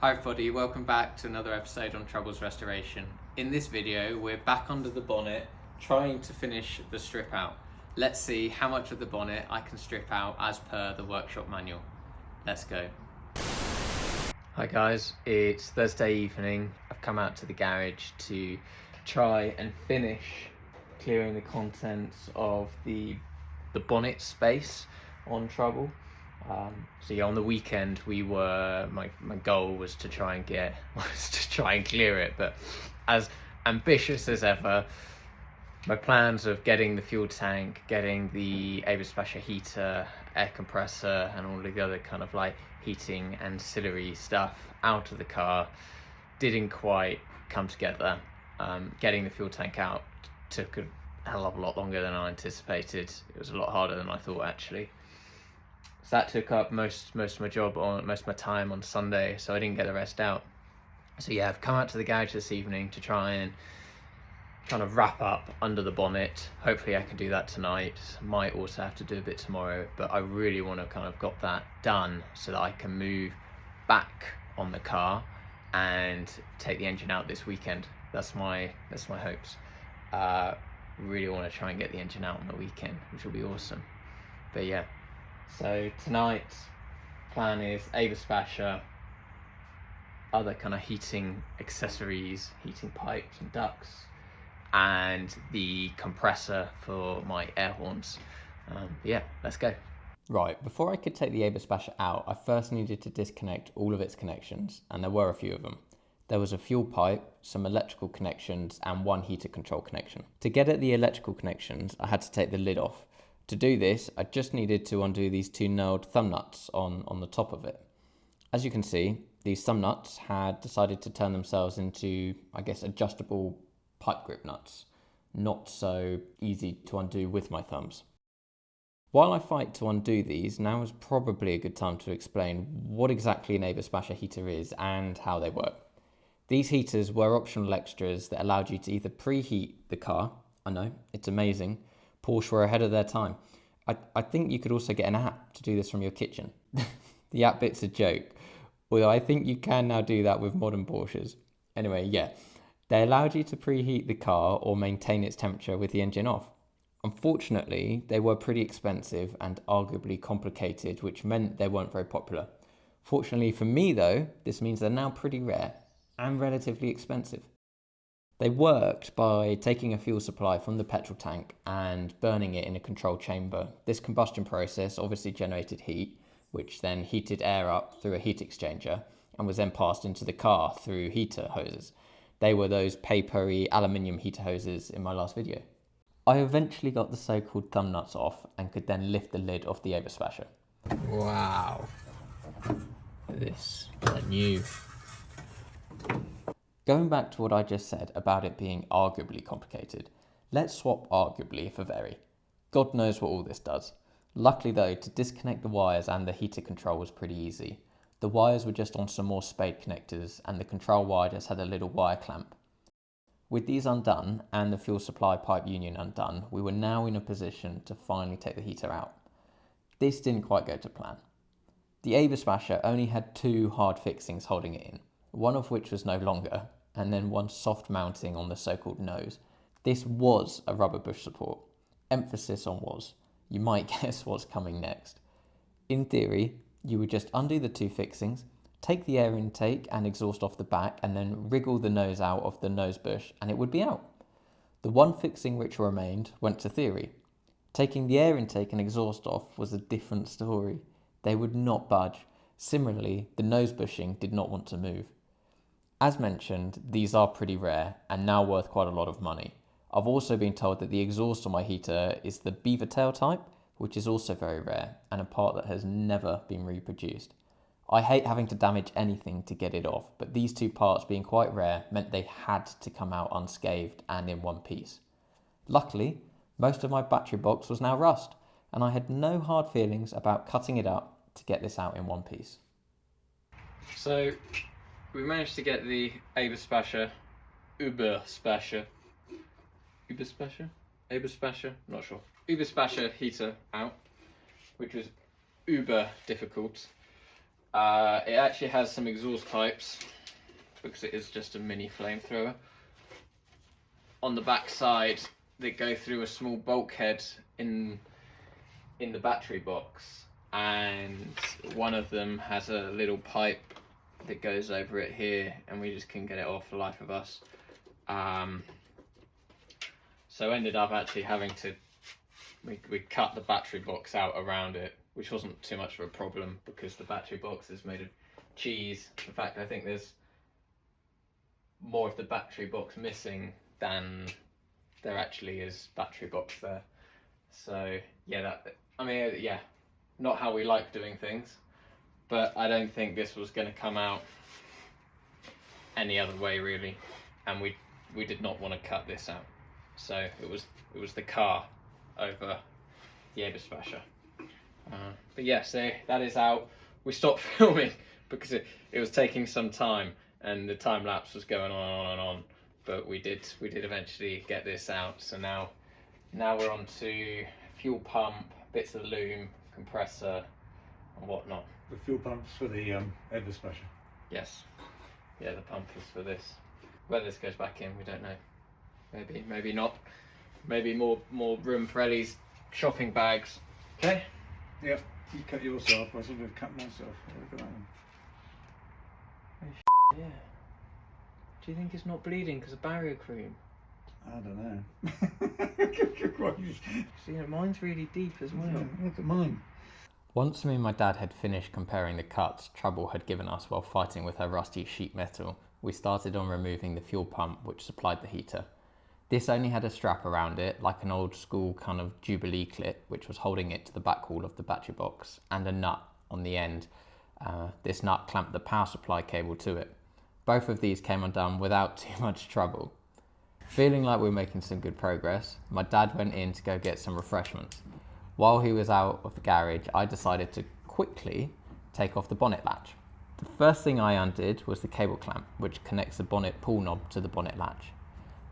Hi everybody, welcome back to another episode on Troubles Restoration. In this video, we're back under the bonnet trying to finish the strip out. Let's see how much of the bonnet I can strip out as per the workshop manual. Let's go. Hi guys, it's Thursday evening. I've come out to the garage to try and finish clearing the contents of the bonnet space on Trouble. So yeah, on the weekend my goal was to try and clear it, but as ambitious as ever, my plans of getting the fuel tank, getting the Eberspacher heater, air compressor, and all of the other kind of like heating ancillary stuff out of the car didn't quite come together. Getting the fuel tank out took a hell of a lot longer than I anticipated. It was a lot harder than I thought, actually. So that took up most of my time on Sunday, so I didn't get the rest out. So yeah, I've come out to the garage this evening to try and kind of wrap up under the bonnet. Hopefully I can do that tonight. Might also have to do a bit tomorrow, but I really want to kind of got that done so that I can move back on the car and take the engine out this weekend. That's my hopes. Really want to try and get the engine out on the weekend, which will be awesome. But yeah, so tonight's plan is Eberspacher, other kind of heating accessories, heating pipes and ducts, and the compressor for my air horns. Yeah, let's go. Right, before I could take the Eberspacher out, I first needed to disconnect all of its connections, and there were a few of them. There was a fuel pipe, some electrical connections, and one heater control connection. To get at the electrical connections, I had to take the lid off. To do this, I just needed to undo these two nailed thumb nuts on the top of it. As you can see, these thumb nuts had decided to turn themselves into, I guess, adjustable pipe grip nuts. Not so easy to undo with my thumbs. While I fight to undo these, now is probably a good time to explain what exactly an Eberspacher heater is and how they work. These heaters were optional extras that allowed you to either preheat the car. I know, it's amazing. Porsche were ahead of their time. I think you could also get an app to do this from your kitchen. The app bit's a joke, although I think you can now do that with modern Porsches. Anyway, yeah, they allowed you to preheat the car or maintain its temperature with the engine off. Unfortunately, they were pretty expensive and arguably complicated, which meant they weren't very popular. Fortunately for me though, this means they're now pretty rare and relatively expensive. They worked by taking a fuel supply from the petrol tank and burning it in a controlled chamber. This combustion process obviously generated heat, which then heated air up through a heat exchanger and was then passed into the car through heater hoses. They were those papery aluminium heater hoses in my last video. I eventually got the so-called thumb nuts off and could then lift the lid off the Eberspacher. Wow. This is new. Going back to what I just said about it being arguably complicated, let's swap arguably for very. God knows what all this does. Luckily though, to disconnect the wires and the heater control was pretty easy. The wires were just on some more spade connectors and the control wire just had a little wire clamp. With these undone and the fuel supply pipe union undone, we were now in a position to finally take the heater out. This didn't quite go to plan. The Eberspacher only had two hard fixings holding it in, one of which was no longer, and then one soft mounting on the so-called nose. This was a rubber bush support. Emphasis on was. You might guess what's coming next. In theory, you would just undo the two fixings, take the air intake and exhaust off the back, and then wriggle the nose out of the nose bush, and it would be out. The one fixing which remained went to theory. Taking the air intake and exhaust off was a different story. They would not budge. Similarly, the nose bushing did not want to move. As mentioned, these are pretty rare and now worth quite a lot of money. I've also been told that the exhaust on my heater is the beaver tail type, which is also very rare and a part that has never been reproduced. I hate having to damage anything to get it off, but these two parts being quite rare meant they had to come out unscathed and in one piece. Luckily, most of my battery box was now rust, and I had no hard feelings about cutting it up to get this out in one piece. So we managed to get the Eberspacher, Eberspacher, not sure, Eberspacher heater out, which was uber difficult. It actually has some exhaust pipes because it is just a mini flamethrower. On the back side, they go through a small bulkhead in the battery box, and one of them has a little pipe that goes over it here, and we just couldn't get it off for the life of us. So ended up actually having to, we cut the battery box out around it, which wasn't too much of a problem because the battery box is made of cheese. In fact, I think there's more of the battery box missing than there actually is battery box there. So yeah, not how we like doing things, but I don't think this was going to come out any other way really, and we did not want to cut this out. So it was the car over the Eberspacher. But yeah, so that is out. We stopped filming because it was taking some time and the time lapse was going on and on. But we did eventually get this out. So now we're on to fuel pump, bits of loom, compressor, and whatnot. The fuel pump's for the Eberspacher. Yes. Yeah, the pump is for this. Whether this goes back in, we don't know. Maybe not. Maybe more room for Ellie's shopping bags. Okay? Yep. You cut yours off, I sort of cut myself. Look at that one. Yeah. Do you think it's not bleeding because of barrier cream? I don't know. See, mine's really deep as well. Yeah, look at mine. Once me and my dad had finished comparing the cuts Trouble had given us while fighting with her rusty sheet metal, we started on removing the fuel pump which supplied the heater. This only had a strap around it, like an old school kind of Jubilee clip, which was holding it to the back wall of the battery box, and a nut on the end. This nut clamped the power supply cable to it. Both of these came undone without too much trouble. Feeling like we were making some good progress, my dad went in to go get some refreshments. While he was out of the garage, I decided to quickly take off the bonnet latch. The first thing I undid was the cable clamp, which connects the bonnet pull knob to the bonnet latch.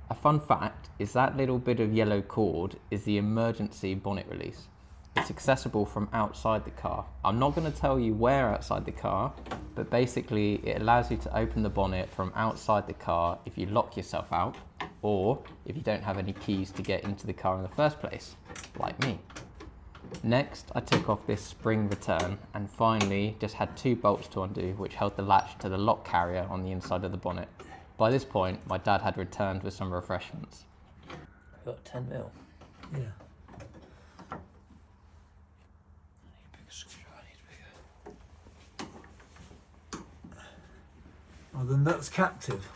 A fun fact is that little bit of yellow cord is the emergency bonnet release. It's accessible from outside the car. I'm not going to tell you where outside the car, but basically it allows you to open the bonnet from outside the car if you lock yourself out, or if you don't have any keys to get into the car in the first place, like me. Next, I took off this spring return and finally just had 2 bolts to undo, which held the latch to the lock carrier on the inside of the bonnet. By this point, my dad had returned with some refreshments. I've got 10 mil. Yeah. Oh, the nut's captive.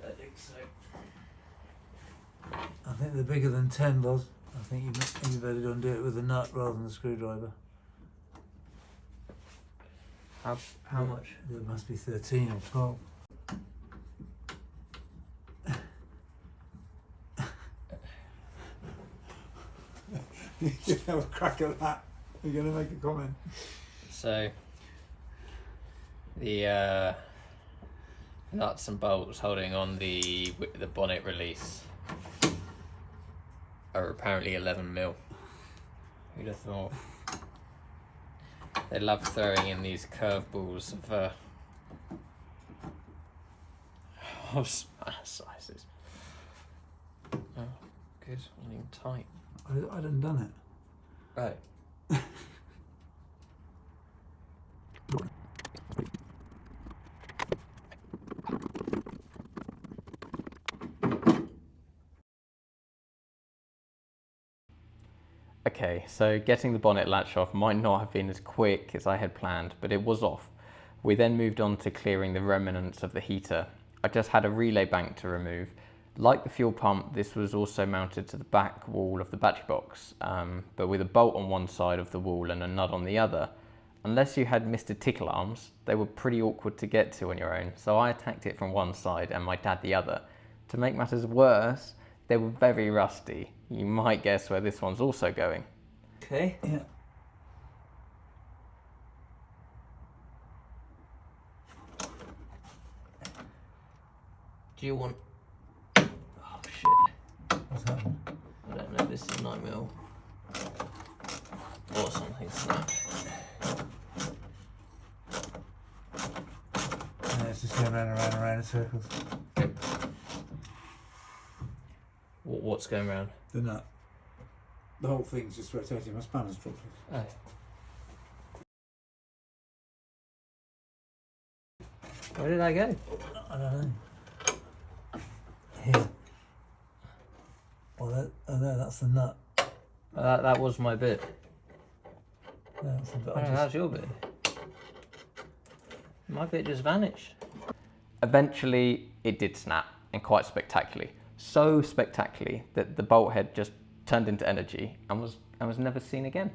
I think so. I think they're bigger than 10 loz. I think you better undo it with a nut rather than a screwdriver. How much? There must be 13 or 12. You can have a crack at that. You're going to make a comment. So the nuts and bolts holding on the bonnet release are apparently 11 mil. Who'd have thought? They love throwing in these curveballs of sizes. Oh, good. Running tight. I hadn't done it. Right. Okay, so getting the bonnet latch off might not have been as quick as I had planned, but it was off. We then moved on to clearing the remnants of the heater. I just had a relay bank to remove. Like the fuel pump, this was also mounted to the back wall of the battery box, but with a bolt on one side of the wall and a nut on the other. Unless you had Mr. Tickle arms, they were pretty awkward to get to on your own, so I attacked it from one side and my dad the other. To make matters worse, they were very rusty. You might guess where this one's also going. Okay. Yeah. Do you want? Oh shit! What's happened? I don't know. This is 9 mil or something. Snap. It's just going round and round and round in circles. What's going round? The nut. The whole thing's just rotating. My spanner's dropped. Oh. Where did I go? I don't know. Here. Well, there, that's the nut. That was my bit. That's the bit. Oh, how's your bit? My bit just vanished. Eventually, it did snap, and quite spectacularly. So spectacularly that the bolt head just turned into energy and was never seen again.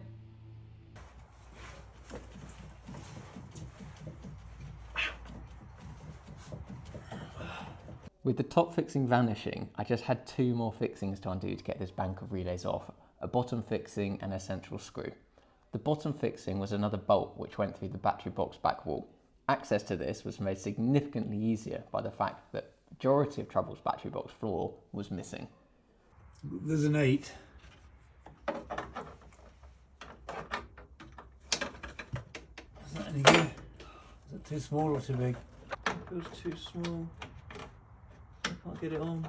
With the top fixing vanishing, I just had 2 more fixings to undo to get this bank of relays off, a bottom fixing and a central screw. The bottom fixing was another bolt which went through the battery box back wall. Access to this was made significantly easier by the fact that the majority of Trouble's battery box floor was missing. There's an 8. Is that any good? Is it too small or too big? It was too small. I can't get it on.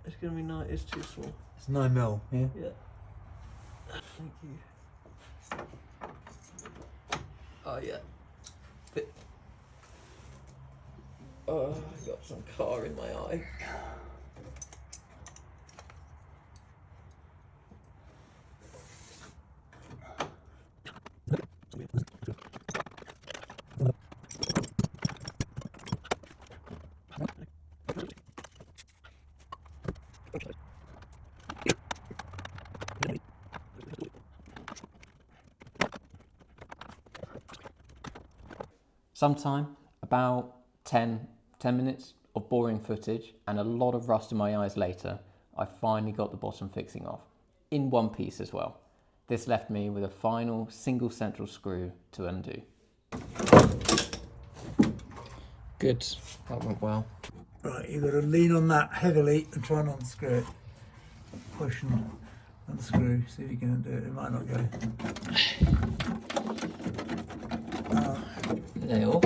It's gonna be nice. It's too small. It's 9mm, yeah? Yeah. Thank you. Oh yeah. Bit. Oh, I got some car in my eye. Sometime, about 10 minutes of boring footage and a lot of rust in my eyes later, I finally got the bottom fixing off, in one piece as well. This left me with a final single central screw to undo. Good, that went well. Right, you've got to lean on that heavily and try and unscrew it. Push and unscrew, see if you can undo it. It might not go. Nail.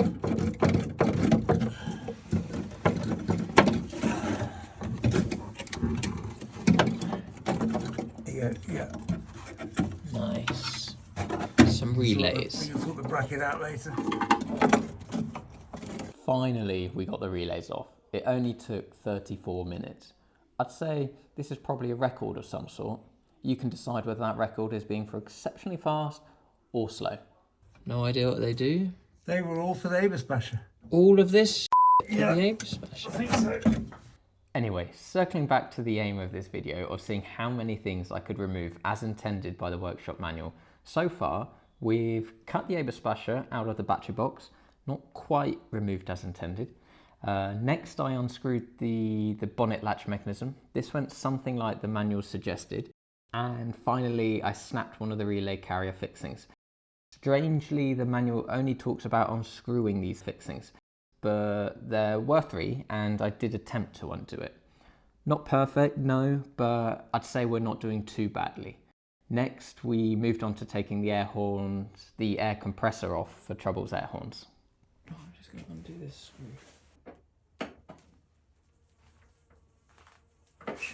There you go, yeah. Nice. Some relays. We can sort the bracket out later. Finally, we got the relays off. It only took 34 minutes. I'd say this is probably a record of some sort. You can decide whether that record is being for exceptionally fast or slow. No idea what they do. They were all for the Eberspacher. All of this for Yeah. the Eberspacher. I think so. Anyway, circling back to the aim of this video of seeing how many things I could remove as intended by the workshop manual. So far, we've cut the Eberspacher out of the battery box, not quite removed as intended. Next, I unscrewed the bonnet latch mechanism. This went something like the manual suggested. And finally, I snapped one of the relay carrier fixings. Strangely, the manual only talks about unscrewing these fixings, but there were 3 and I did attempt to undo it. Not perfect, no, but I'd say we're not doing too badly. Next, we moved on to taking the air horns, the air compressor off for Trouble's air horns. Oh, I'm just going to undo this screw. Yes,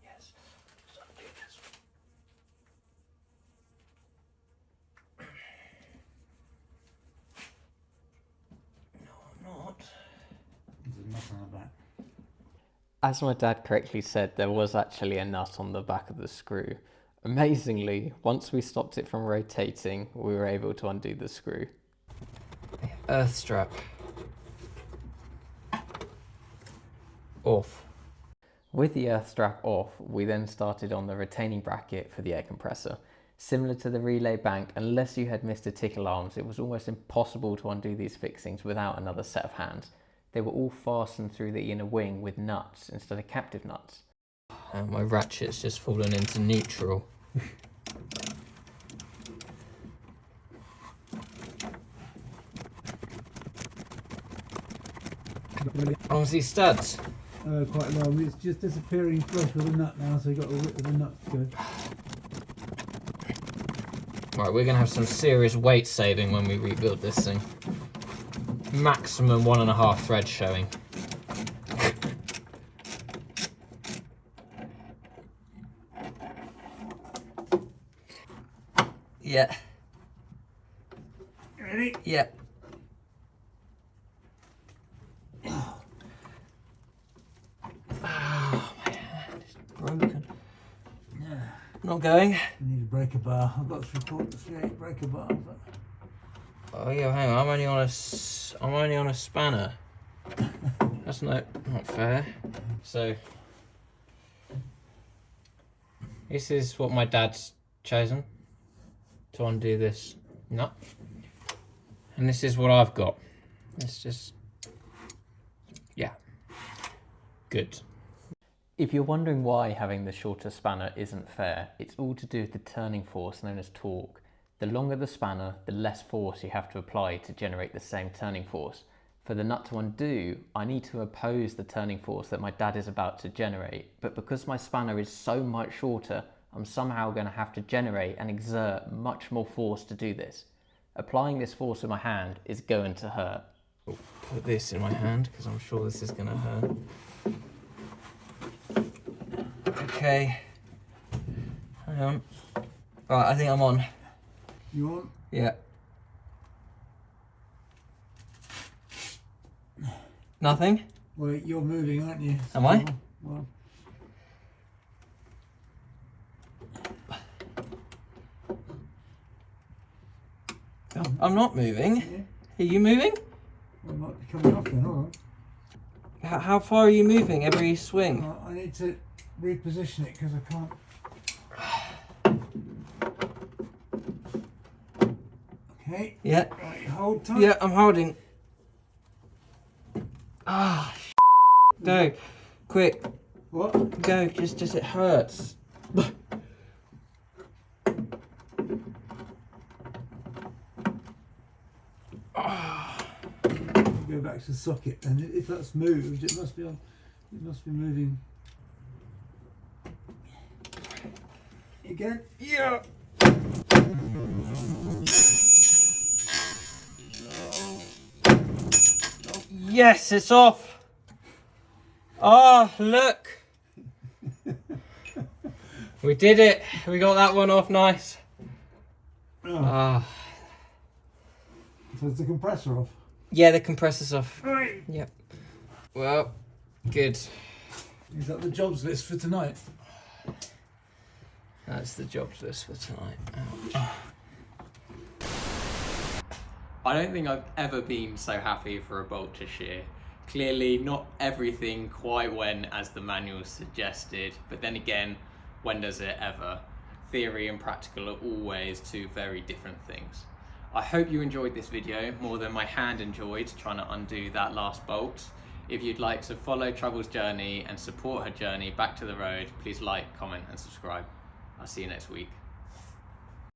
let's undo this. No, I'm not. There's a nut on the back. As my dad correctly said, there was actually a nut on the back of the screw. Amazingly, once we stopped it from rotating, we were able to undo the screw. Earth strap. Off. With the earth strap off, we then started on the retaining bracket for the air compressor. Similar to the relay bank, unless you had Mr. Tickle arms, it was almost impossible to undo these fixings without another set of hands. They were all fastened through the inner wing with nuts instead of captive nuts. And my ratchet's just fallen into neutral. How long's these studs? Quite long. It's just disappearing flush with a nut now, so you've got a width of a nut to go. Right, we're going to have some serious weight saving when we rebuild this thing. maximum 1.5 threads showing. Yeah. You ready? Yeah. Oh, my hand is broken. Yeah. Not going. I need a breaker bar. I've got 3/4 breaker bar. But... Oh yeah, hang on. I'm only on a spanner. That's not fair. So this is what my dad's chosen to undo this nut, and this is what I've got. It's just, yeah, good. If you're wondering why having the shorter spanner isn't fair, it's all to do with the turning force known as torque. The longer the spanner, the less force you have to apply to generate the same turning force. For the nut to undo, I need to oppose the turning force that my dad is about to generate, but because my spanner is so much shorter, I'm somehow going to have to generate and exert much more force to do this. Applying this force with my hand is going to hurt. I'll put this in my hand because I'm sure this is going to hurt. Okay. Hang on. Right, I think I'm on. You on? Yeah. Nothing? Well, you're moving, aren't you? Am I? Well, I'm not moving. yeah. Are you moving? Well, it might be coming off then, hold on. How far are you moving every swing? I need to reposition it because I can't. Okay. Yeah. Right, hold tight. Yeah, I'm holding. Ah, go. Quick. What? Go, just it hurts. Go back to the socket, and if that's moved, it must be on. It must be moving. Again. Yeah. Yes, it's off. Oh, look. We did it. We got that one off nice. Oh. Ah. So is the compressor off? Yeah, the compressor's off. Right. Yep. Well, good. Is that the jobs list for tonight? That's the jobs list for tonight. Ouch. I don't think I've ever been so happy for a bolt to shear. Clearly not everything quite went as the manual suggested, but then again, when does it ever? Theory and practical are always two very different things. I hope you enjoyed this video more than my hand enjoyed trying to undo that last bolt. If you'd like to follow Trouble's journey and support her journey back to the road, please like, comment and subscribe. I'll see you next week.